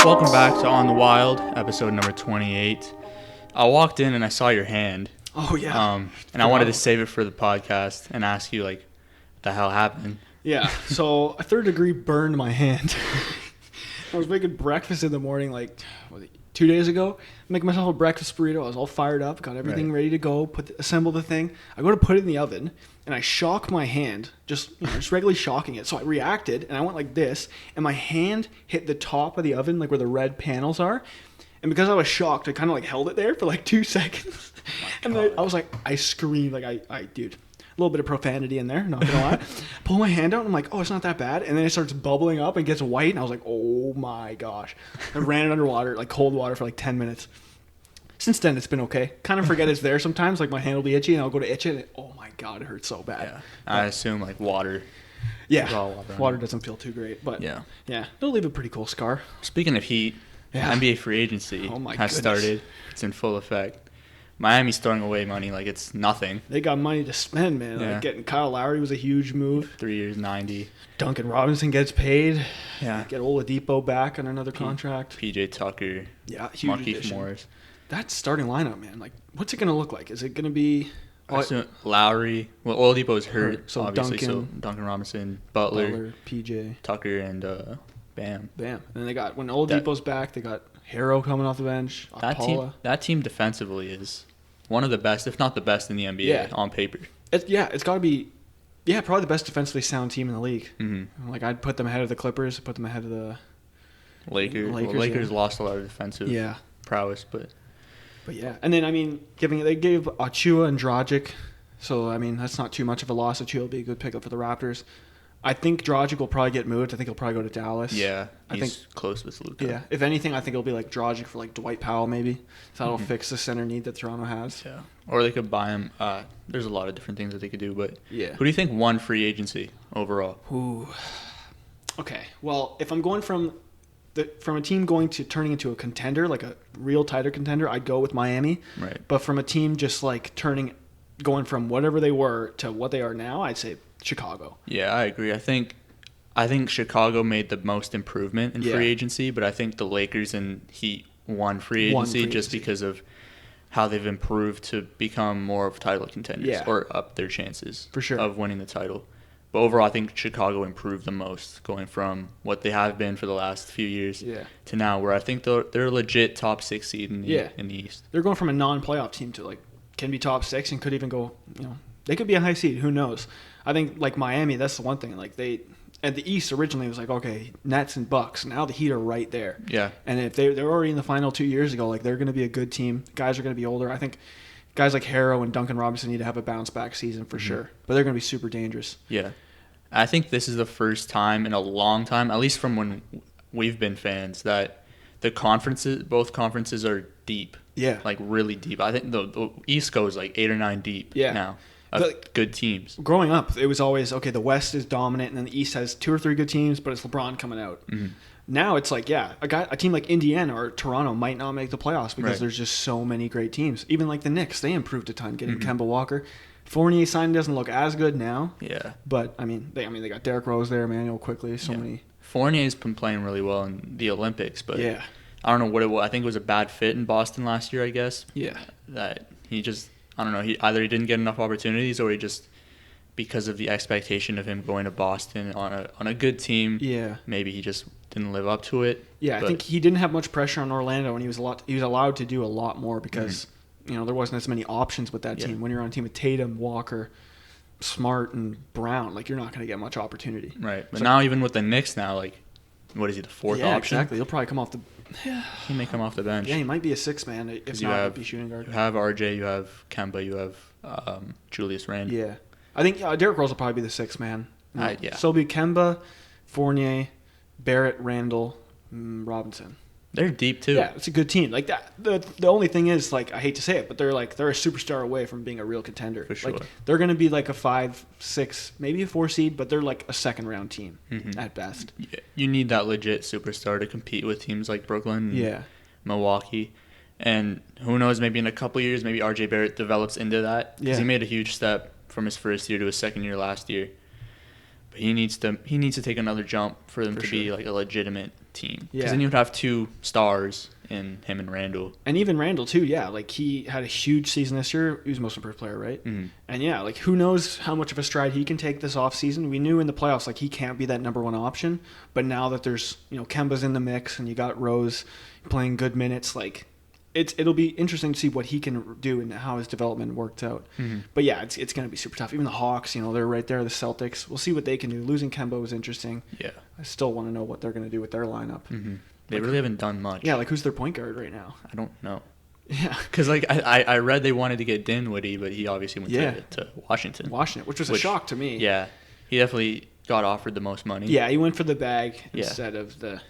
Welcome back to On the Wild, episode number 28. I walked in and I saw your hand. Oh, yeah. And I wanted to save it for the podcast and ask you, like, what the hell happened? Yeah, so a third degree burned my hand. I was making breakfast in the morning, 2 days ago. Making myself a breakfast burrito. I was all fired up, got everything ready to go, assemble the thing. I go to put it in the oven, and I shock my hand, just regularly shocking it. So I reacted, and I went like this, and my hand hit the top of the oven, like where the red panels are. And because I was shocked, I kind of held it there for 2 seconds. And then I was I screamed, dude. A little bit of profanity in there, not gonna lie. Pull my hand out, and I'm like, oh, it's not that bad. And then it starts bubbling up and gets white, and I was like, oh my gosh. I ran it underwater, cold water for 10 minutes. Since then, it's been okay. Kind of forget it's there sometimes. My hand will be itchy, and I'll go to itch it, and oh my god, it hurts so bad. Yeah. I assume water. Yeah, raw water doesn't feel too great, but yeah, it'll leave a pretty cool scar. Speaking of heat, NBA free agency has started. It's in full effect. Miami's throwing away money like it's nothing. They got money to spend, man. Yeah. Getting Kyle Lowry was a huge move. 3 years, 90. Duncan Robinson gets paid. Yeah. Get Oladipo back on another contract. PJ Tucker. Yeah, huge Markieff addition. Morris. That starting lineup, man. What's it going to look like? Is it going to be... Lowry. Well, Oladipo's hurt, so obviously. Duncan Robinson, Butler, PJ. Tucker, and Bam. And then they got... When Oladipo's back, they got Harrow coming off the bench. That team defensively is one of the best, if not the best in the NBA on paper. It's got to be... Yeah, probably the best defensively sound team in the league. Mm-hmm. I'd put them ahead of the Clippers. I'd put them ahead of the... Lakers lost a lot of defensive prowess, but yeah. And then, they gave Achua and Dragic, so, that's not too much of a loss. Achua will be a good pickup for the Raptors. I think Dragic will probably get moved. I think he'll probably go to Dallas. Yeah, I think close with Luka. Yeah, if anything, I think it'll be Dragic for Dwight Powell maybe. So that'll fix the center need that Toronto has. Yeah, or they could buy him. There's a lot of different things that they could do, but yeah. Who do you think won free agency overall? Ooh. Okay, well, if I'm going from a team turning into a contender, a real tighter contender, I'd go with Miami. Right. But from a team just going from whatever they were to what they are now, I'd say Chicago. Yeah, I agree. I think Chicago made the most improvement in free agency, but I think the Lakers and Heat won free agency just because of how they've improved to become more of title contenders or up their chances for sure of winning the title. But overall, I think Chicago improved the most, going from what they have been for the last few years to now, where I think they're a legit top 6 seed in the East. They're going from a non-playoff team to can be top 6 and could even go. They could be a high seed. Who knows? I think Miami. That's the one thing. They at the East originally it was okay, Nets and Bucks. Now the Heat are right there. Yeah. And if they're already in the final 2 years ago, they're going to be a good team. Guys are going to be older. I think guys like Harrow and Duncan Robinson need to have a bounce back season for sure. But they're going to be super dangerous. Yeah. I think this is the first time in a long time, at least from when we've been fans, that both conferences are deep. Yeah. Really deep. I think the East goes 8 or 9 deep now of good teams. Growing up, it was always, the West is dominant, and then the East has 2 or 3 good teams, but it's LeBron coming out. Mm-hmm. Now it's a team like Indiana or Toronto might not make the playoffs because there's just so many great teams. Even the Knicks, they improved a ton, getting Kemba Walker. Fournier signing doesn't look as good now. Yeah. But they got Derrick Rose there, Emmanuel Quickly, so many. Fournier's been playing really well in the Olympics, but I don't know what it was. I think it was a bad fit in Boston last year, I guess. Yeah. That he just, I don't know, either he didn't get enough opportunities or he just, because of the expectation of him going to Boston on a good team, maybe he just didn't live up to it. Yeah, I think he didn't have much pressure on Orlando, and he was allowed to do a lot more because there wasn't as many options with that team. When you're on a team with Tatum, Walker, Smart, and Brown, you're not going to get much opportunity. Right. But now even with the Knicks now, what is he, the fourth option? Yeah, exactly. He'll probably come off the... He may come off the bench. Yeah, he might be a 6 man if not be shooting guard. You have RJ, you have Kemba, you have Julius Randle. Yeah. I think Derrick Rose will probably be the 6 man. So it'll be Kemba, Fournier, Barrett, Randle, Robinson. They're deep too. Yeah, it's a good team. That. The only thing is, I hate to say it, but they're a superstar away from being a real contender. For sure. They're going to be a 5, 6, maybe a 4 seed, but they're a second round team at best. Yeah. You need that legit superstar to compete with teams like Brooklyn and Milwaukee. And who knows, maybe in a couple years, maybe RJ Barrett develops into that. Because he made a huge step from his first year to his second year last year. But he needs to take another jump for them to be a legitimate team. Because then you'd have 2 stars in him and Randall. And even Randall, too, yeah. Like, he had a huge season this year. He was most improved player, right? Mm-hmm. And, yeah, like, who knows how much of a stride he can take this offseason. We knew in the playoffs, like, he can't be that number 1 option. But now that there's, Kemba's in the mix and you got Rose playing good minutes, like, it'll be interesting to see what he can do and how his development worked out. Mm-hmm. But, yeah, it's going to be super tough. Even the Hawks, they're right there, the Celtics. We'll see what they can do. Losing Kemba was interesting. Yeah. I still want to know what they're going to do with their lineup. Mm-hmm. They really haven't done much. Yeah, like who's their point guard right now? I don't know. Yeah. Because I read they wanted to get Dinwiddie, but he obviously went to Washington. Which was a shock to me. Yeah. He definitely got offered the most money. Yeah, he went for the bag instead of the,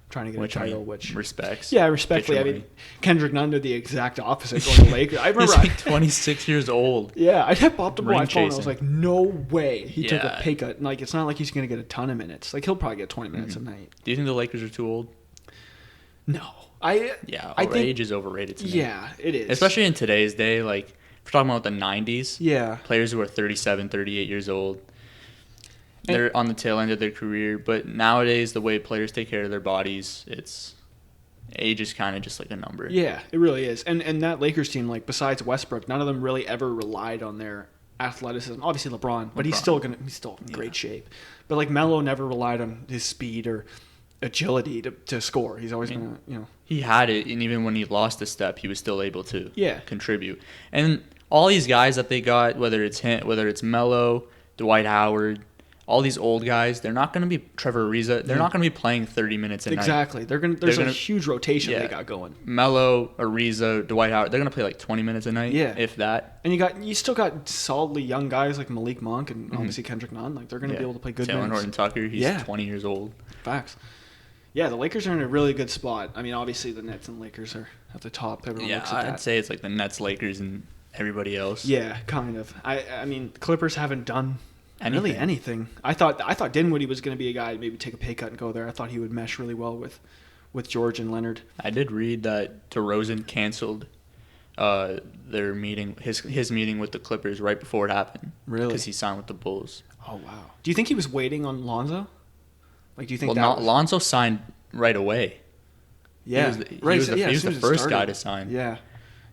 trying to get a title, which respects. Yeah, respectfully. I mean, Kendrick Nunn did the exact opposite going to the Lakers. I remember he's like 26 years old. Yeah, I had popped up on my phone. I was like, no way he took a pay cut. And, like, it's not like he's going to get a ton of minutes. Like, he'll probably get 20 minutes a night. Do you think the Lakers are too old? No. I think age is overrated to me. Yeah, it is. Especially in today's day, like, if we're talking about the 90s. Yeah. Players who are 37, 38 years old. They're on the tail end of their career. But nowadays, the way players take care of their bodies, age is kind of just like a number. Yeah, it really is. And that Lakers team, like, besides Westbrook, none of them really ever relied on their athleticism. Obviously LeBron, but he's still in great shape. But, like, Melo never relied on his speed or agility to score. He's always going to, He had it, and even when he lost a step, he was still able to contribute. And all these guys that they got, whether it's Melo, Dwight Howard, all these old guys, they're not going to be Trevor Ariza. They're not going to be playing 30 minutes a night. Exactly. There's a huge rotation they got going. Melo, Ariza, Dwight Howard, they're going to play like 20 minutes a night, if that. And you still got solidly young guys like Malik Monk and obviously Kendrick Nunn. Like, they're going to be able to play good Taylor minutes. Horton-Tucker, he's 20 years old. Facts. Yeah, the Lakers are in a really good spot. I mean, obviously the Nets and Lakers are at the top. Everyone looks at that. I'd say it's like the Nets, Lakers, and everybody else. Yeah, kind of. I mean, the Clippers haven't done really anything. I thought Dinwiddie was going to be a guy to maybe take a pay cut and go there. I thought he would mesh really well with George and Leonard. I did read that DeRozan canceled their meeting, his meeting with the Clippers right before it happened. Really? Because he signed with the Bulls. Oh, wow. Do you think he was waiting on Lonzo? Like, do you think Lonzo signed right away. Yeah. He was the first guy to sign. Yeah.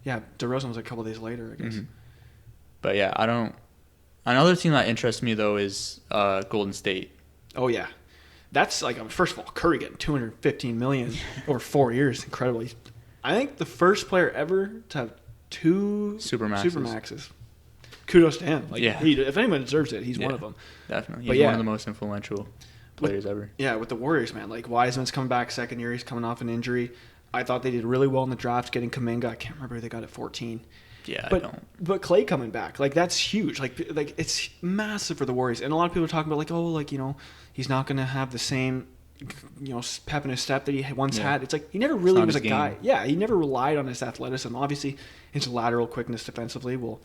Yeah, DeRozan was a couple days later, I guess. Mm-hmm. But, yeah, I don't... Another team that interests me, though, is Golden State. Oh, yeah. That's, like, first of all, Curry getting $215 million over 4 years. Incredibly. I think the first player ever to have 2 Supermaxes. Kudos to him. Like, if anyone deserves it, he's one of them. Definitely. He's one of the most influential players ever. Yeah, with the Warriors, man. Like, Wiseman's coming back second year. He's coming off an injury. I thought they did really well in the draft getting Kuminga. I can't remember who they got at 14. Yeah, but, I don't. But Klay coming back, like, that's huge. Like it's massive for the Warriors. And a lot of people are talking about, like, oh, like, he's not going to have the same, pep in his step that he once had. It's like he never really was a guy. Yeah, he never relied on his athleticism. Obviously, his lateral quickness defensively will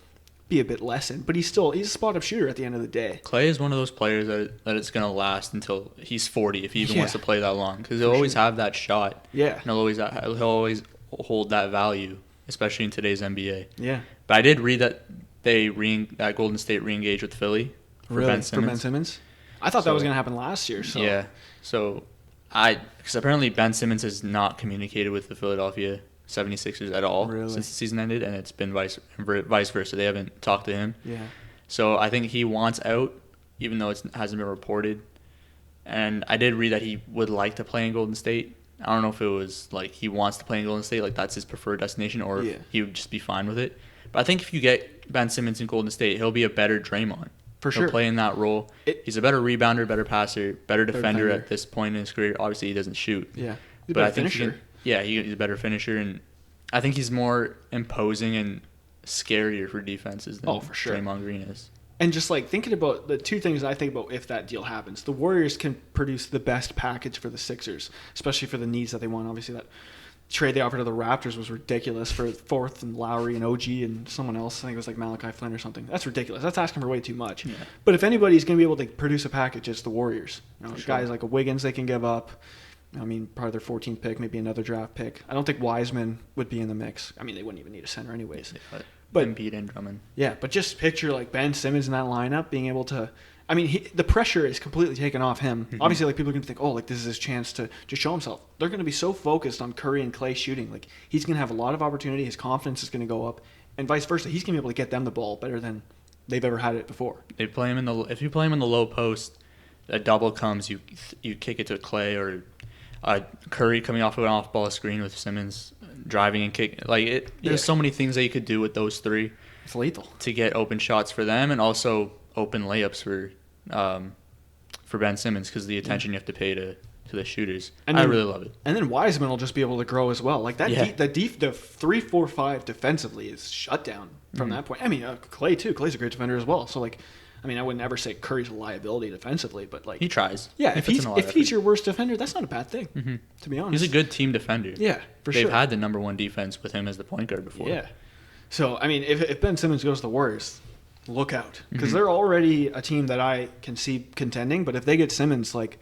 be a bit lessened, but he's a spot-up shooter at the end of the day. Klay is one of those players that it's going to last until he's 40, if he even wants to play that long, because he'll always have that shot. Yeah. And he'll always hold that value, especially in today's NBA. Yeah. But I did read that that Golden State re-engaged with Philly for Ben Simmons. For Ben Simmons? I thought that was going to happen last year. So. Yeah. So because apparently Ben Simmons has not communicated with the Philadelphia 76ers at all since the season ended, and it's been vice versa. They haven't talked to him. Yeah. So I think he wants out, even though it hasn't been reported. And I did read that he would like to play in Golden State. I don't know if it was like he wants to play in Golden State, like that's his preferred destination, or if he would just be fine with it. But I think if you get Ben Simmons in Golden State, he'll be a better Draymond. For sure. He'll play in that role. He's a better rebounder, better passer, better defender at this point in his career. Obviously, he doesn't shoot. Yeah. He's a better finisher. He's a better finisher, and I think he's more imposing and scarier for defenses than Draymond Green is. And just like thinking about the two things I think about if that deal happens, the Warriors can produce the best package for the Sixers, especially for the needs that they want. Obviously, that trade they offered to the Raptors was ridiculous for fourth and Lowry and OG and someone else. I think it was like Malachi Flynn or something. That's ridiculous. That's asking for way too much. Yeah. But if anybody's going to be able to produce a package, it's the Warriors. Guys like a Wiggins they can give up. I mean, probably their 14th pick, maybe another draft pick. I don't think Wiseman would be in the mix. I mean, they wouldn't even need a center anyways. But Embiid and Drummond. Yeah, but just picture like Ben Simmons in that lineup being able to I mean, the pressure is completely taken off him. Mm-hmm. Obviously, like people are going to think, oh, like this is his chance to show himself. They're going to be so focused on Curry and Klay shooting. Like he's going to have a lot of opportunity. His confidence is going to go up, and vice versa. He's going to be able to get them the ball better than they've ever had it before. If you play him in the low post, a double comes, you kick it to Klay or Curry coming off of an off-ball screen with Simmons driving and kicking. Like there's so many things that you could do with those three. It's lethal to get open shots for them and also open layups for Ben Simmons because the attention you have to pay to the shooters. And I really love it. And then Wiseman will just be able to grow as well. Like that, the 3-4-5 defensively is shut down from that point. I mean, Klay too. Klay's a great defender as well. So like, I mean, I would never say Curry's a liability defensively, but like he tries. Yeah, if he's your worst defender, that's not a bad thing. Mm-hmm. To be honest, he's a good team defender. Yeah, for sure. They've had the number one defense with him as the point guard before. Yeah. So I mean, if Ben Simmons goes to the Warriors, look out because they're already a team that I can see contending. But if they get Simmons, like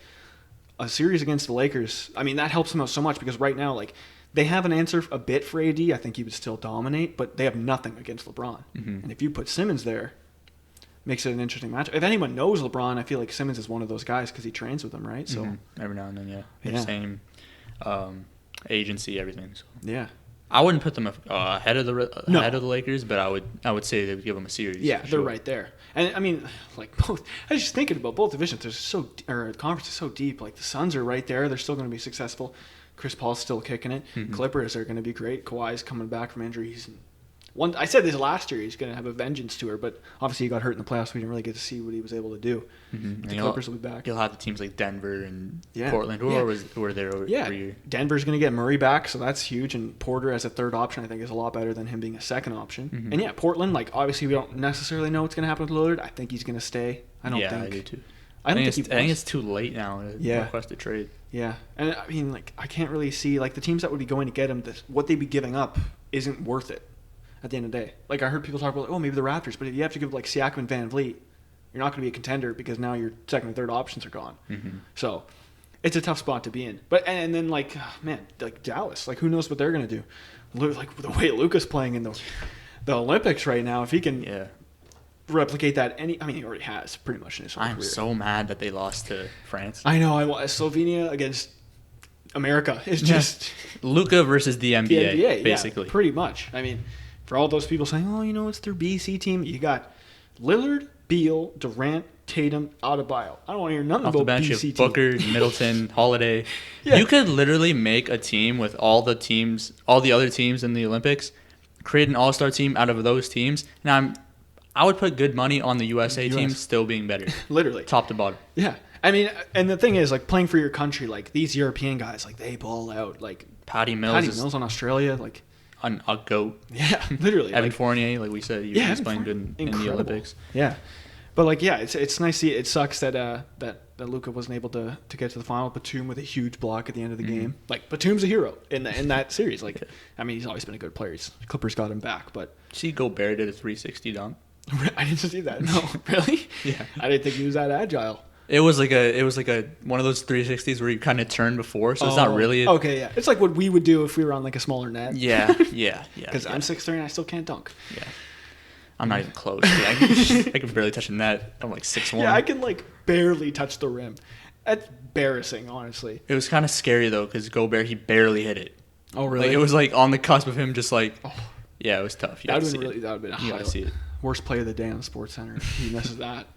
a series against the Lakers, I mean that helps them out so much because right now, like they have an answer a bit for AD. I think he would still dominate, but they have nothing against LeBron. Mm-hmm. And if you put Simmons there, makes it an interesting match. If anyone knows LeBron, I feel like Simmons is one of those guys because he trains with him, right? So every now and then, same agency, everything. So. Yeah. I wouldn't put them ahead of the Lakers, but I would say they would give them a series. Yeah, they're right there. And I mean, like both. I was just thinking about both divisions. The conference is so deep. Like the Suns are right there. They're still going to be successful. Chris Paul's still kicking it. Mm-hmm. Clippers are going to be great. Kawhi's coming back from injuries. I said this last year. He's going to have a vengeance tour, but obviously he got hurt in the playoffs. We didn't really get to see what he was able to do. Mm-hmm. The Clippers will be back. You'll have the teams like Denver and Portland, who were there every year. Denver's going to get Murray back, so that's huge. And Porter as a third option, I think, is a lot better than him being a second option. Mm-hmm. And Portland, like obviously we don't necessarily know what's going to happen with Lillard. I think he's going to stay. I do too. I think it's too late now to request a trade. Yeah, and I mean, like I can't really see like the teams that would be going to get him. What they'd be giving up isn't worth it. At the end of the day, like I heard people talk about, like, maybe the Raptors, but if you have to give like Siakam and Van Vliet, you're not going to be a contender because now your second and third options are gone. Mm-hmm. So it's a tough spot to be in. But and then like like Dallas, like who knows what they're going to do? Like the way Luka's playing in the Olympics right now, if he can replicate that, he already has pretty much in his whole career. I'm so mad that they lost to France. I know. Slovenia against America is just Luka versus the NBA basically. Yeah, pretty much. I mean. For all those people saying, oh, it's their BC team, you got Lillard, Beal, Durant, Tatum, Adebayo. I don't want to hear nothing about BC team. Booker, Middleton, Holiday. Yeah. You could literally make a team with all the other teams in the Olympics, create an all-star team out of those teams. Now, I would put good money on the USA team still being better. Literally. Top to bottom. Yeah. I mean, and the thing is, like, playing for your country, like, these European guys, like, they ball out. Like, Patty Mills on Australia, like... A goat. Yeah, literally. Evan Fournier, like we said, he's playing good in the Olympics. Yeah. But, like, it's nice to see. It sucks that Luka wasn't able to get to the final. Batum with a huge block at the end of the game. Like, Batum's a hero in that series. Like, I mean, he's always been a good player. Clippers got him back, but... See Gobert did a 360 dunk? I didn't see that. No. Really? Yeah. I didn't think he was that agile. It was like a one of those 360s where you kind of turn before, so it's not really. Okay, yeah, it's like what we would do if we were on like a smaller net. Yeah. Because I'm 6'3" and I still can't dunk. Yeah, I'm not even close. I can barely touch a net. I'm like 6'1". Yeah, I can like barely touch the rim. That's embarrassing, honestly. It was kind of scary though, because Gobert he barely hit it. Oh really? Like, it was like on the cusp of him, just like. Oh. Yeah, it was tough. That would have been a highlight. See it. Worst play of the day on the Sports Center. He misses that.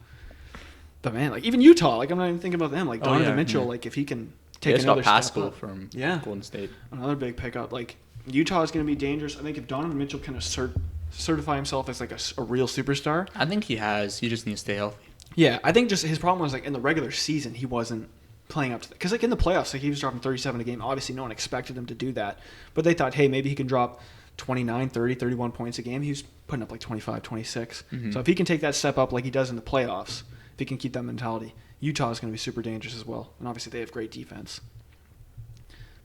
But man, like even Utah, like I'm not even thinking about them. Like Donovan Mitchell, like if he can take another step up from Golden State, another big pickup. Like Utah is going to be dangerous. I think if Donovan Mitchell can certify himself as like a real superstar, I think he has. He just needs to stay healthy. Yeah, I think just his problem was like in the regular season he wasn't playing up to that because like in the playoffs, like he was dropping 37 a game. Obviously, no one expected him to do that, but they thought, hey, maybe he can drop 29, 30, 31 points a game. He was putting up like 25, 26. Mm-hmm. So if he can take that step up like he does in the playoffs. If he can keep that mentality, Utah is going to be super dangerous as well. And obviously, they have great defense.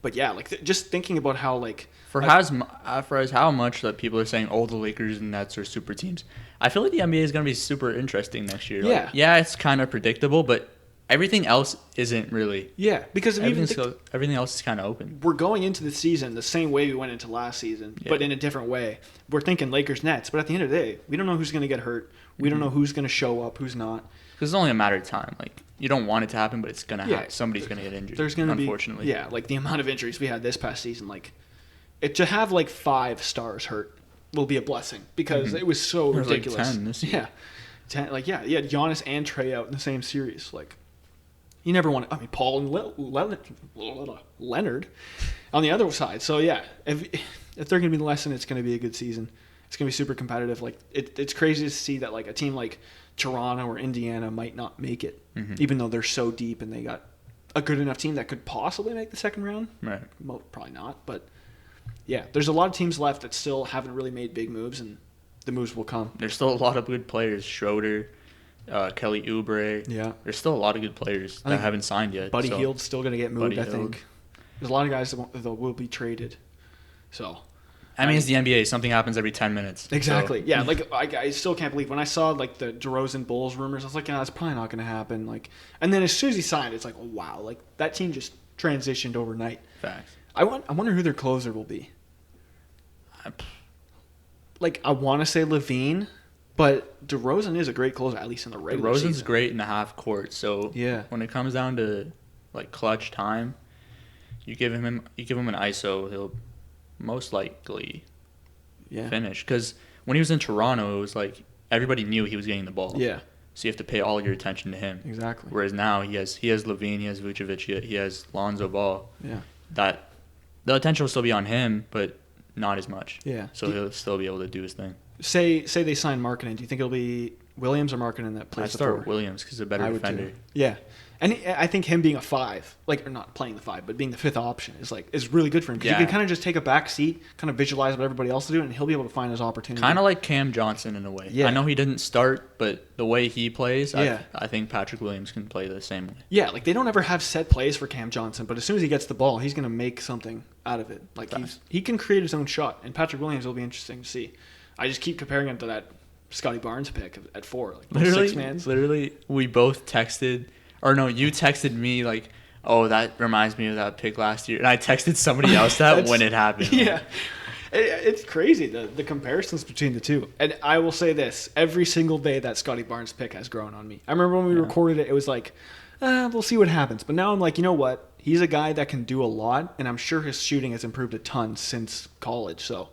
But yeah, like just thinking about how like for how much that people are saying, oh, the Lakers and Nets are super teams. I feel like the NBA is going to be super interesting next year. Yeah, like, it's kind of predictable, but everything else isn't really. Yeah, because everything else is kind of open. We're going into the season the same way we went into last season, but in a different way. We're thinking Lakers Nets, but at the end of the day, we don't know who's going to get hurt. We don't know who's going to show up, who's not. Because it's only a matter of time. Like, you don't want it to happen, but it's going to happen. Somebody's going to get injured. There's going to be, unfortunately. like the amount of injuries we had this past season, like to have like 5 stars hurt will be a blessing because it was so ridiculous. Like 10 this year. 10. Like, you had Giannis and Trey out in the same series. Like, you never want to. I mean, Paul and Leonard on the other side. So yeah, if they're going to be the lesson, it's going to be a good season. It's going to be super competitive. Like it's crazy to see that like a team like Toronto or Indiana might not make it, even though they're so deep and they got a good enough team that could possibly make the second round. Right. Well, probably not, but yeah, there's a lot of teams left that still haven't really made big moves, and the moves will come. There's still a lot of good players. Schroeder, Kelly Oubre. Yeah. There's still a lot of good players that haven't signed yet. Buddy Hield's still going to get moved, I think. There's a lot of guys that will be traded. So, I mean, it's the NBA. Something happens every 10 minutes. Exactly. So. Yeah, like I still can't believe when I saw like the DeRozan Bulls rumors, I was like, yeah, that's probably not going to happen. Like, and then as soon as he signed, it's like, oh, wow, like that team just transitioned overnight. Facts. I wonder who their closer will be. Like, I want to say Levine, but DeRozan is a great closer, at least in the regular season. DeRozan's great in the half court, so when it comes down to like clutch time, you give him an ISO, he'll most likely finish. Because when he was in Toronto, it was like everybody knew he was getting the ball. Yeah. So you have to pay all your attention to him. Exactly. Whereas now he has Levine, he has Vucevic, he has Lonzo Ball. Yeah. That the attention will still be on him, but not as much. Yeah. So he'll still be able to do his thing. Say they sign Markkanen. Do you think it'll be Williams or Markkanen that plays the 4? I'd start Williams because he's a better defender. Yeah. And I think him being a 5, like, or not playing the 5, but being the 5th option is really good for him. Because he can kind of just take a back seat, kind of visualize what everybody else is doing, and he'll be able to find his opportunity. Kind of like Cam Johnson in a way. Yeah. I know he didn't start, but the way he plays, I think Patrick Williams can play the same way. Yeah, like they don't ever have set plays for Cam Johnson, but as soon as he gets the ball, he's going to make something out of it. Like he can create his own shot, and Patrick Williams will be interesting to see. I just keep comparing him to that Scotty Barnes pick at 4. Like literally, 6 man. Literally, we both texted. Or no, you texted me like, oh, that reminds me of that pick last year. And I texted somebody else that when it happened. Yeah. It's crazy, the comparisons between the two. And I will say this. Every single day that Scotty Barnes pick has grown on me. I remember when we recorded it, it was like, we'll see what happens. But now I'm like, you know what? He's a guy that can do a lot. And I'm sure his shooting has improved a ton since college. So,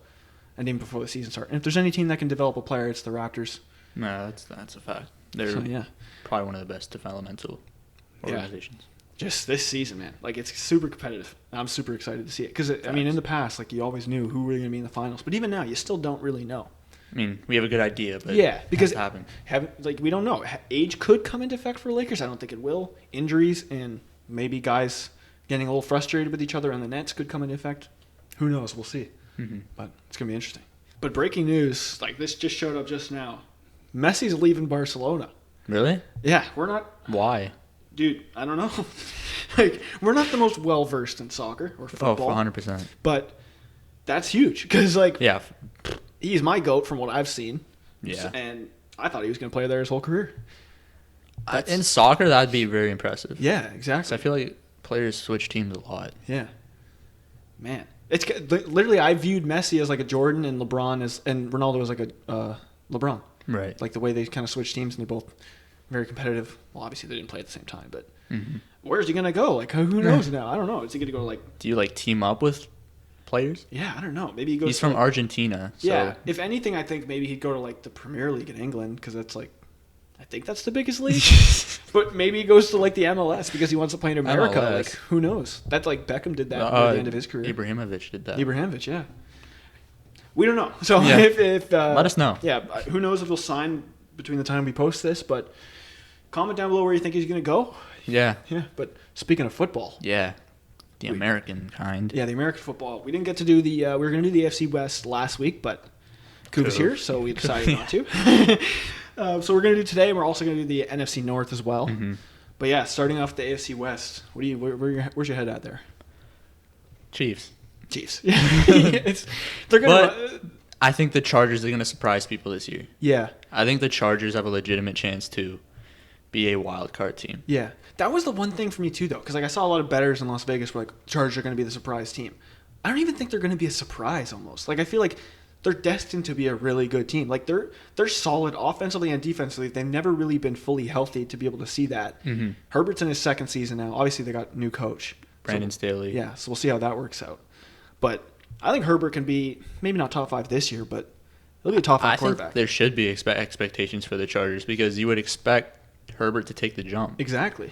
and even before the season started. And if there's any team that can develop a player, it's the Raptors. No, that's a fact. They're probably one of the best developmental organizations. Just this season, man. Like, it's super competitive. I'm super excited to see it. Because, I mean, in the past, like, you always knew who were going to be in the finals. But even now, you still don't really know. I mean, we have a good idea, but because it hasn't happened. We don't know. Age could come into effect for Lakers. I don't think it will. Injuries and maybe guys getting a little frustrated with each other on the Nets could come into effect. Who knows? We'll see. Mm-hmm. But it's going to be interesting. But breaking news, like this just showed up just now. Messi's leaving Barcelona. Really? Yeah, we're not. Why? Dude, I don't know. Like, we're not the most well-versed in soccer or football. Oh, 100%. But that's huge because, like, he's my GOAT from what I've seen. Yeah. And I thought he was going to play there his whole career. In soccer, that'd be very impressive. Yeah, exactly. So I feel like players switch teams a lot. Yeah. Man. It's literally, I viewed Messi as like a Jordan and LeBron and Ronaldo as like a LeBron. Right. Like the way they kind of switch teams and they're both very competitive. Well, obviously they didn't play at the same time, but where's he gonna go? Like, who knows now? I don't know. Is he gonna go like? Do you like team up with players? Yeah, I don't know. Maybe he goes. He's from Argentina. So. Yeah. If anything, I think maybe he'd go to like the Premier League in England because that's like, I think that's the biggest league. But maybe he goes to like the MLS because he wants to play in America. MLS. Like, who knows? That's like Beckham did that at the end of his career. Ibrahimovic did that. Ibrahimovic, yeah. We don't know. So if let us know. Yeah, who knows if he'll sign between the time we post this, but comment down below where you think he's going to go. Yeah. Yeah, but speaking of football. Yeah. The American kind. Yeah, the American football. We didn't get to do we were going to do the AFC West last week, but Coop was here, so we decided not to. So we're going to do today, and we're also going to do the NFC North as well. Mm-hmm. But yeah, starting off the AFC West, where's your head at there? Chiefs. They're gonna. I think the Chargers are going to surprise people this year. Yeah. I think the Chargers have a legitimate chance to be a wild card team. Yeah. that was the one thing for me too, though, because like I saw a lot of bettors in Las Vegas were like, Chargers are going to be the surprise team. I don't even think they're going to be a surprise. Almost like I feel like they're destined to be a really good team. Like they're solid offensively and defensively. They've never really been fully healthy to be able to see that. Mm-hmm. Herbert's in his second season now. Obviously, they got new coach, Brandon Staley. Yeah, so we'll see how that works out. But I think Herbert can be maybe not top 5 this year, but he'll be a top 5 quarterback. I think there should be expectations for the Chargers because you would expect Herbert to take the jump. Exactly.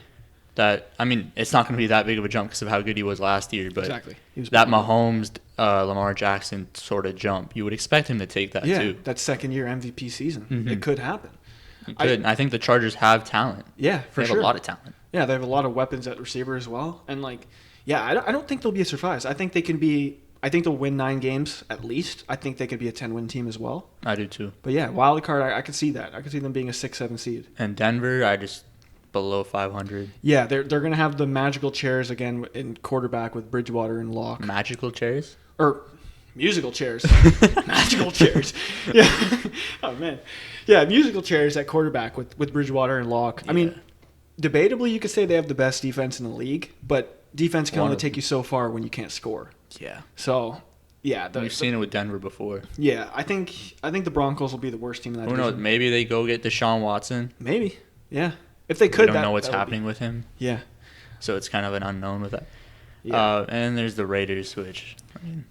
It's not going to be that big of a jump because of how good he was last year, but exactly. That Mahomes, Lamar Jackson sort of jump, you would expect him to take that too. Yeah, that second-year MVP season. Mm-hmm. It could happen. It could. I think the Chargers have talent. Yeah, for sure. They have a lot of talent. Yeah, they have a lot of weapons at receiver as well. And, I don't think they'll be a surprise. I think they'll win 9 games at least. I think they could be a 10-win team as well. I do too. But, yeah, wild card, I could see that. I could see them being a 6-7 seed. And Denver, below 500. Yeah, they're going to have the magical chairs again in quarterback with Bridgewater and Locke. Magical chairs? Or musical chairs. Magical chairs. Yeah. Oh, man. Yeah, musical chairs at quarterback with Bridgewater and Locke. Yeah. I mean, debatably, you could say they have the best defense in the league, but defense can only take you so far when you can't score. Yeah. So, yeah. We've seen it with Denver before. Yeah, I think the Broncos will be the worst team in that division. Who knows? Maybe they go get Deshaun Watson. Maybe. Yeah. If they could, we don't know what's happening with him. Yeah. So it's kind of an unknown with that. Yeah. And there's the Raiders, which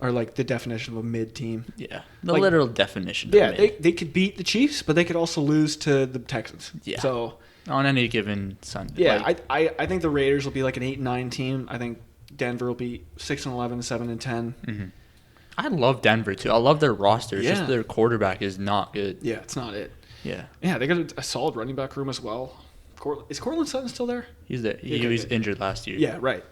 are like the definition of a mid team. Yeah. The literal definition. Yeah, they could beat the Chiefs, but they could also lose to the Texans. Yeah. So on any given Sunday. Yeah, I think the Raiders will be like an 8-9 team. I think Denver will be 6-11, 7-10. Mm-hmm. I love Denver too. I love their roster. It's just their quarterback is not good. Yeah, it's not it. Yeah. Yeah, they got a solid running back room as well. Is Cortland Sutton still there? He's there. He was injured last year. Yeah, right.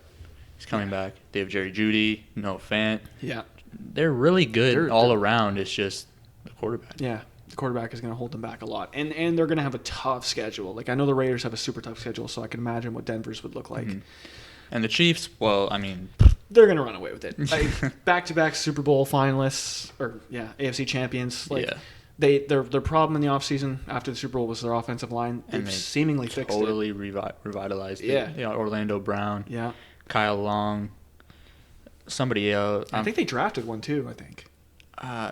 He's coming back. They have Jerry Jeudy, Noah Fant. Yeah. They're really good all around. It's just the quarterback. Yeah, the quarterback is going to hold them back a lot. And they're going to have a tough schedule. Like, I know the Raiders have a super tough schedule, so I can imagine what Denver's would look like. Mm-hmm. And the Chiefs, they're going to run away with it. Like, back-to-back Super Bowl finalists, AFC champions. Their problem in the offseason after the Super Bowl was their offensive line. They've seemingly fixed it. Totally revitalized it. Yeah. Orlando Brown. Yeah. Kyle Long. Somebody else. I think they drafted one too, I think.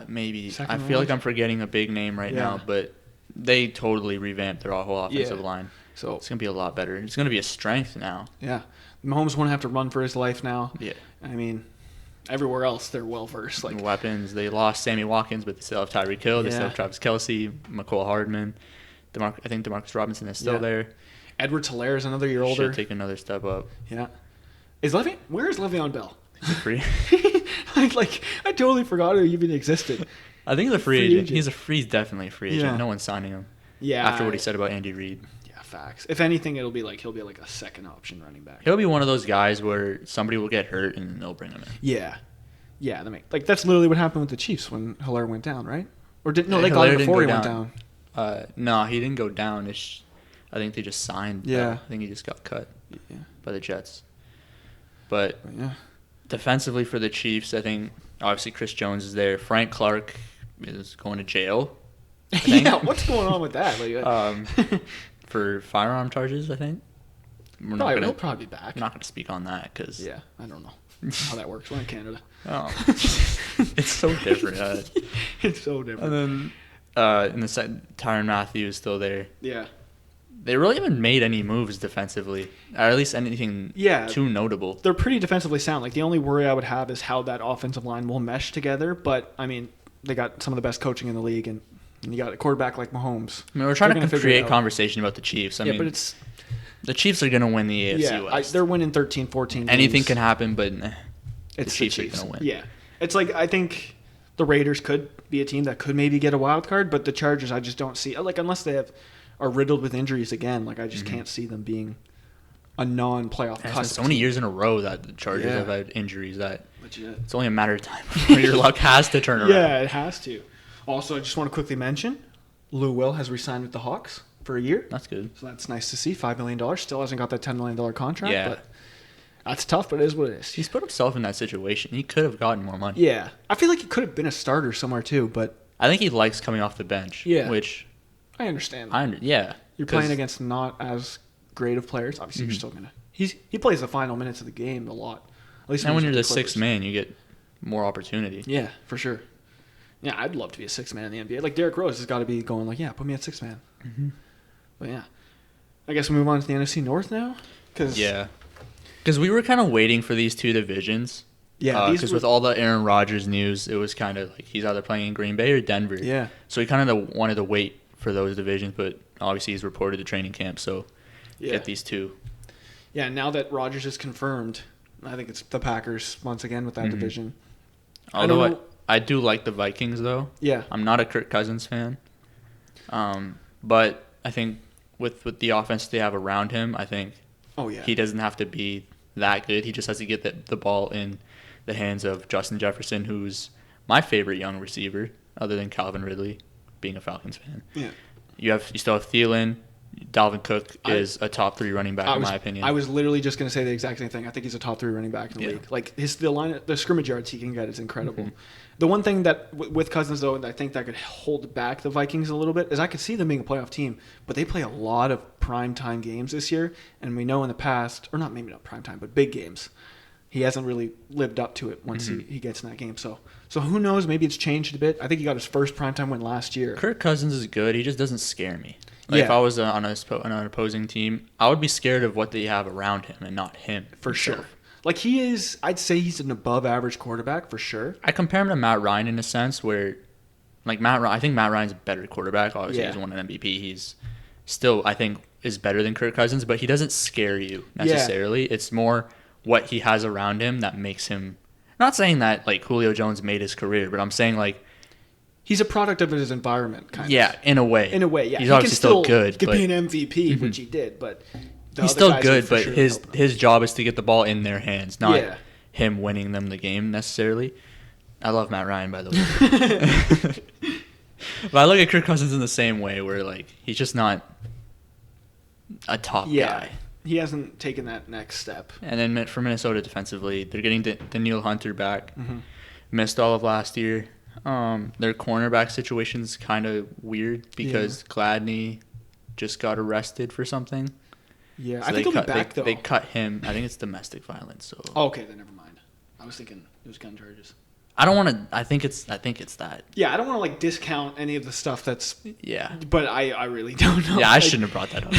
Maybe. I feel like I'm forgetting a big name right now, but they totally revamped their whole offensive line. So it's going to be a lot better. It's going to be a strength now. Yeah. Mahomes won't have to run for his life now. Yeah. I mean, everywhere else they're well versed. Like weapons, they lost Sammy Watkins, but they still have Tyreek Hill. They still have Travis Kelce, McCole Hardman. I think DeMarcus Robinson is still there. Edwards Helaire is another year older. Should take another step up. Yeah. Where is Le'Veon Bell? He's free. I totally forgot he even existed. I think he's a free agent. He's definitely a free agent. Yeah. No one's signing him. Yeah. After what he said about Andy Reid. Yeah, facts. If anything, he'll be like a second option running back. He'll be one of those guys where somebody will get hurt and they'll bring him in. Yeah. Yeah, that's literally what happened with the Chiefs when Helaire went down, right? Or they got him before he went down. No, he didn't go down. I think they just signed. Yeah. I think he just got cut by the Jets. But defensively for the Chiefs, I think obviously Chris Jones is there. Frank Clark is going to jail. Yeah, what's going on with that? For firearm charges, I think. He'll probably be back. I'm not going to speak on that because... Yeah, I don't know how that works. We're in Canada. Oh. It's so different. It's so different. And then in the second, Tyrann Mathieu is still there. Yeah. They really haven't made any moves defensively, or at least anything too notable. They're pretty defensively sound. Like, the only worry I would have is how that offensive line will mesh together. But, I mean, they got some of the best coaching in the league, and you got a quarterback like Mahomes. I mean, we're trying to create conversation about the Chiefs. I mean, but it's... The Chiefs are going to win the AFC West. They're winning 13, 14 games. Anything can happen, but the Chiefs are going to win. Yeah. It's like, I think the Raiders could be a team that could maybe get a wild card, but the Chargers, I just don't see... Like, unless they are riddled with injuries again, like, I just can't see them being a non-playoff cusp. It's so many years in a row that the Chargers have had injuries that legit. It's only a matter of time before your luck has to turn around. Yeah, it has to. Also, I just want to quickly mention, Lou Will has re-signed with the Hawks for a year. That's good. So that's nice to see. $5 million. Still hasn't got that $10 million contract, but that's tough, but it is what it is. He's put himself in that situation. He could have gotten more money. Yeah. I feel like he could have been a starter somewhere too, but... I think he likes coming off the bench. Yeah. Which... I understand. Yeah. You're playing against not as grade of players. Obviously, you're still gonna. He plays the final minutes of the game a lot. At least and when you're the sixth man, you get more opportunity. Yeah, for sure. Yeah, I'd love to be a sixth man in the NBA. Like Derrick Rose has got to be going like, yeah, put me at sixth man. Mm-hmm. But yeah, I guess we move on to the NFC North now. Because we were kind of waiting for these two divisions. Yeah, because with all the Aaron Rodgers news, it was kind of like he's either playing in Green Bay or Denver. Yeah. So we kind of wanted to wait for those divisions, but obviously he's reported to training camp, so get these two. Yeah, now that Rodgers is confirmed, I think it's the Packers once again with that division. Although I do like the Vikings, though. Yeah. I'm not a Kirk Cousins fan. But I think with the offense they have around him, I think he doesn't have to be that good. He just has to get the ball in the hands of Justin Jefferson, who's my favorite young receiver, other than Calvin Ridley, being a Falcons fan. Yeah. You still have Thielen. Dalvin Cook is a top 3 running back in my opinion. I was literally just going to say the exact same thing. I think he's a top 3 running back in the league. Like the scrimmage yards he can get is incredible. Mm-hmm. The one thing that with Cousins though, I think that could hold back the Vikings a little bit is I could see them being a playoff team, but they play a lot of primetime games this year, and we know in the past, or not maybe not primetime, but big games, he hasn't really lived up to it once he gets in that game. So who knows? Maybe it's changed a bit. I think he got his first primetime win last year. Kirk Cousins is good. He just doesn't scare me. If I was on an opposing team, I would be scared of what they have around him and not him. For sure. Like he is, I'd say he's an above-average quarterback for sure. I compare him to Matt Ryan in a sense where, like I think Matt Ryan's a better quarterback. Obviously, he's won an MVP. He's still, I think, is better than Kirk Cousins, but he doesn't scare you necessarily. Yeah. It's more what he has around him that makes him. I'm not saying that like Julio Jones made his career, but I'm saying like. He's a product of his environment, kind of. Yeah, in a way. Yeah. He's obviously still good. He could be an MVP, which he did, but he's still good. But his job is to get the ball in their hands, not him winning them the game necessarily. I love Matt Ryan, by the way. But I look at Kirk Cousins in the same way, where like he's just not a top guy. He hasn't taken that next step. And then for Minnesota defensively, they're getting Daniil Hunter back. Mm-hmm. Missed all of last year. Their cornerback situation's kind of weird because Gladney just got arrested for something. Yeah, so I think he'll be back though. They cut him. I think it's domestic violence. So. Oh, okay, then never mind. I was thinking it was gun charges. I don't want to. I think it's that. Yeah, I don't want to like discount any of the stuff that's. Yeah. But I really don't know. Yeah, I shouldn't have brought that up.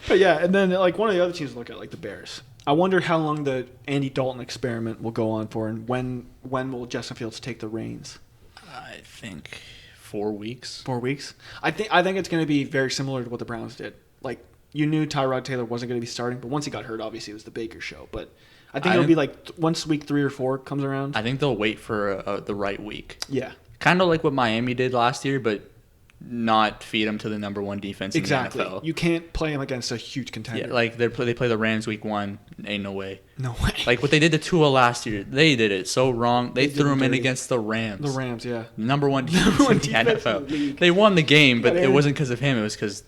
But yeah, and then like one of the other teams to look at, like the Bears. I wonder how long the Andy Dalton experiment will go on for, and when will Justin Fields take the reins? I think 4 weeks. 4 weeks. I think it's going to be very similar to what the Browns did. Like you knew Tyrod Taylor wasn't going to be starting, but once he got hurt, obviously it was the Baker show. But I think it'll be like once week 3 or 4 comes around. I think they'll wait for the right week. Yeah. Kind of like what Miami did last year, but not feed them to the number 1 defense in the NFL. You can't play them against a huge contender. Yeah, like they play the Rams week 1. Ain't no way. No way. Like what they did to Tua last year, they did it so wrong. They threw him in against the Rams. The Rams, yeah. Number 1 defense in the NFL. They won the game, but it wasn't because of him. It was because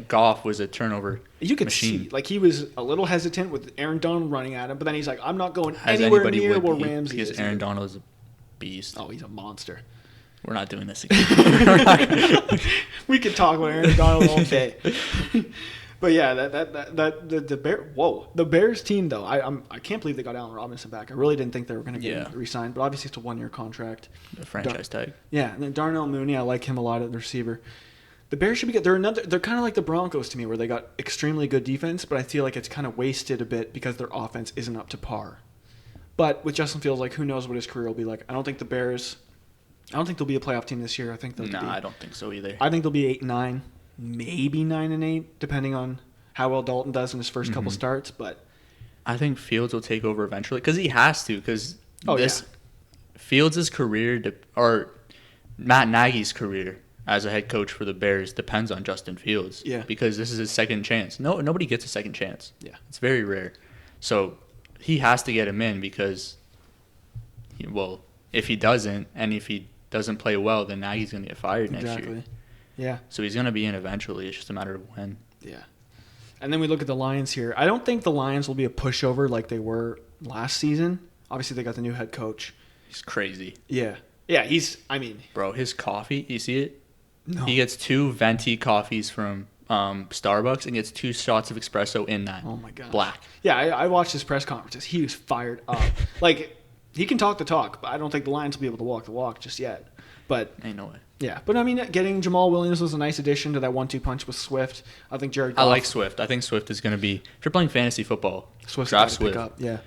Goff was a turnover You could machine. see, like he was a little hesitant with Aaron Donald running at him, but then he's like, I'm not going anywhere near where Ramsey is. Because Aaron Donald is a beast. Oh, he's a monster. We're not doing this again. We could talk about Aaron Donald all day. But yeah, the Bears team though, I can't believe they got Allen Robinson back. I really didn't think they were going to get him re-signed, but obviously it's a 1-year contract. The franchise tag. Yeah, and then Darnell Mooney, I like him a lot at the receiver. The Bears should be good. They're kind of like the Broncos to me, where they got extremely good defense, but I feel like it's kind of wasted a bit because their offense isn't up to par. But with Justin Fields, like who knows what his career will be like. I don't think they'll be a playoff team this year. I think they'll I don't think so either. I think they'll be 8-9, maybe 9-8, depending on how well Dalton does in his first couple starts. But I think Fields will take over eventually because he has to. Because Fields' career or Matt Nagy's career as a head coach for the Bears depends on Justin Fields. Yeah. Because this is his second chance. Nobody gets a second chance. Yeah. It's very rare. So he has to get him in because, if he doesn't, and if he doesn't play well, then Nagy's going to get fired next year. Yeah. So he's going to be in eventually. It's just a matter of when. Yeah. And then we look at the Lions here. I don't think the Lions will be a pushover like they were last season. Obviously, they got the new head coach. He's crazy. Yeah. Yeah, Bro, his coffee, you see it? No. He gets 2 venti coffees from Starbucks and gets 2 shots of espresso in that. Oh my god. Black. Yeah, I watched his press conferences. He was fired up. Like, he can talk the talk, but I don't think the Lions will be able to walk the walk just yet. But ain't no way. Yeah, but I mean, getting Jamal Williams was a nice addition to that 1-2 punch with Swift. I think Jared Goff. I like Swift. I think Swift is going to be, if you're playing fantasy football, Swift's draft got to Swift. pick up. Yeah,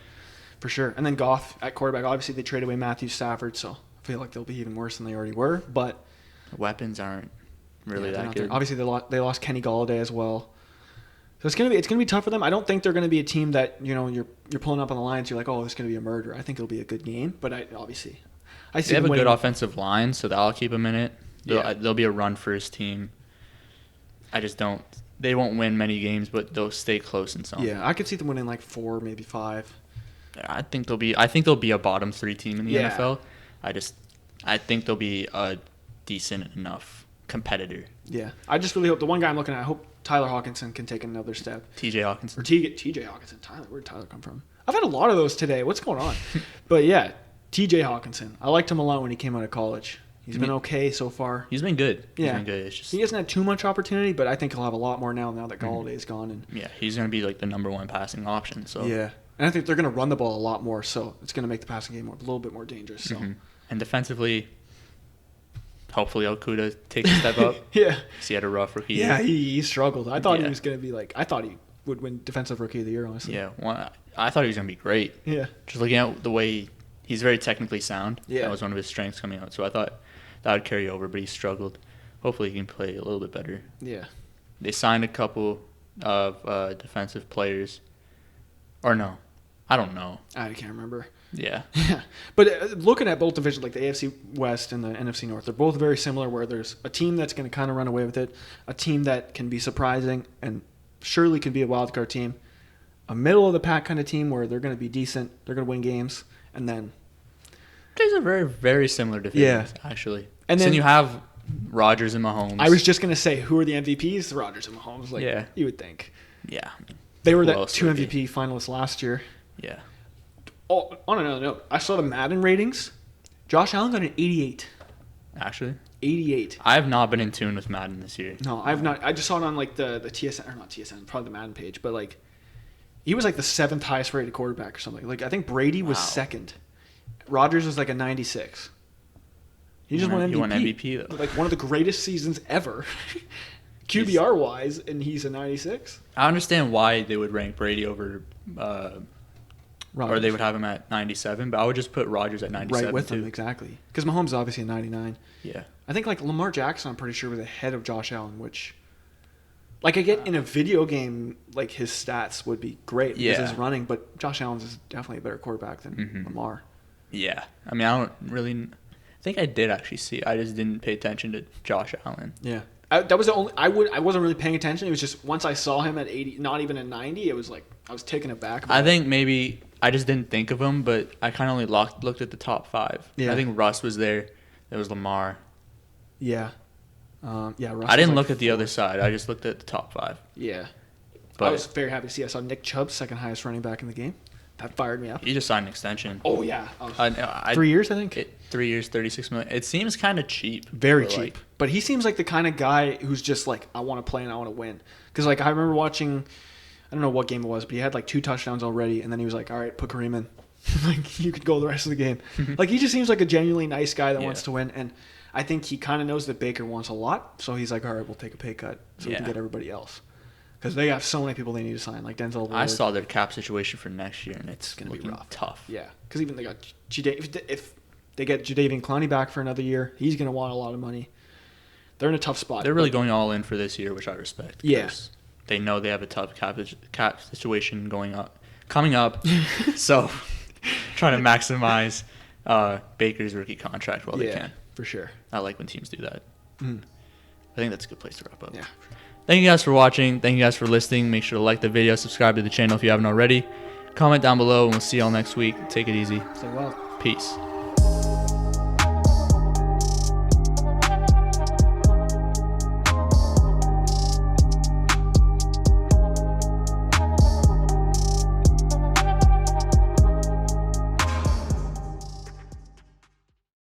for sure. And then Goff at quarterback. Obviously, they traded away Matthew Stafford, so I feel like they'll be even worse than they already were. But weapons aren't really that good. Obviously, they lost Kenny Golladay as well. So it's gonna be tough for them. I don't think they're gonna be a team that you're pulling up on the Lions. You're like, oh, this is gonna be a murder. I think it'll be a good game. But I see they have a good offensive line, so that'll keep them in it. Yeah. They'll be a run first team. I just don't. They won't win many games, but they'll stay close in some. Yeah, I could see them winning like 4, maybe 5. I think they'll be a bottom 3 team in the NFL. I think they'll be a decent enough competitor. Yeah, I just really hope the one guy I'm looking at. I hope Tyler Hawkinson can take another step. T.J. Hawkinson. Or T.J. Hawkinson. Tyler, where'd Tyler come from? I've had a lot of those today. What's going on? But yeah, T.J. Hawkinson. I liked him a lot when he came out of college. He's been okay so far. He's been good. Yeah. He's been good. It's just, he hasn't had too much opportunity, but I think he'll have a lot more now that Galladay's gone. And yeah, he's going to be like the number 1 passing option. So yeah, and I think they're going to run the ball a lot more, so it's going to make the passing game a little bit more dangerous. So and defensively, hopefully Okuda takes a step up. Yeah, he had a rough rookie year. Yeah, he struggled. I thought he was going to be I thought he would win Defensive Rookie of the Year, honestly. Yeah, I thought he was going to be great. Yeah, just looking at the way he's very technically sound. Yeah, that was one of his strengths coming out. So I thought that would carry over, but he struggled. Hopefully he can play a little bit better. Yeah. They signed a couple of defensive players. Or no. I don't know. I can't remember. Yeah. Yeah. But looking at both divisions, like the AFC West and the NFC North, they're both very similar where there's a team that's going to kind of run away with it, a team that can be surprising and surely can be a wild card team, a middle-of-the-pack kind of team where they're going to be decent, they're going to win games, and then... These are very, very similar divisions, actually. And then you have Rodgers and Mahomes. I was just going to say, who are the MVPs? Rodgers and Mahomes. You would think. Yeah. They were the 2 MVP finalists last year. Yeah. Oh, on another note, I saw the Madden ratings. Josh Allen got an 88. Actually? 88. I have not been in tune with Madden this year. No, I have not. I just saw it on the TSN, or not TSN, probably the Madden page, but he was the 7th highest rated quarterback or something. I think Brady was 2nd. Rodgers was a 96. He just won MVP. He won MVP though. One of the greatest seasons ever, QBR wise, and he's a 96. I understand why they would rank Brady over, or they would have him at 97, but I would just put Rodgers at 97 right with too. him, exactly. Because Mahomes is obviously a 99. Yeah. I think Lamar Jackson, I'm pretty sure, was ahead of Josh Allen, which, I get in a video game, his stats would be great because he's running, but Josh Allen's is definitely a better quarterback than Lamar. Yeah. I mean, I don't really... I think I did actually see. I just didn't pay attention to Josh Allen. Yeah. That was the only... I wasn't really paying attention. It was just once I saw him at 80, not even at 90, it was I was taken aback. I think maybe... I just didn't think of him, but I kind of only looked at the top 5. Yeah. I think Russ was there. There was Lamar. Yeah. Russ I didn't look at the other side. I just looked at the top 5. Yeah. But I was very happy to see. I saw Nick Chubb, 2nd highest running back in the game. That fired me up. He just signed an extension. Oh, yeah. 3 years, I think? 3 years, $36 million. It seems kind of cheap. Very cheap. But he seems like the kind of guy who's just I want to play and I want to win. Because, I remember watching, I don't know what game it was, but he had 2 touchdowns already. And then he was all right, put Kareem in. You could go the rest of the game. He just seems like a genuinely nice guy that wants to win. And I think he kind of knows that Baker wants a lot. So he's all right, we'll take a pay cut so we can get everybody else. Because they have so many people they need to sign, like Denzel Ward. I saw their cap situation for next year, and it's going to be rough. Tough. Yeah, because even they got if they get Jadeveon Clowney back for another year, he's going to want a lot of money. They're in a tough spot. They're really going all in for this year, which I respect. Yes. Yeah. They know they have a tough cap situation coming up, so trying to maximize Baker's rookie contract while they can. For sure. I like when teams do that. I think that's a good place to wrap up. Yeah. Thank you guys for watching. Thank you guys for listening. Make sure to like the video, subscribe to the channel if you haven't already. Comment down below, and we'll see y'all next week. Take it easy. Stay well. Peace.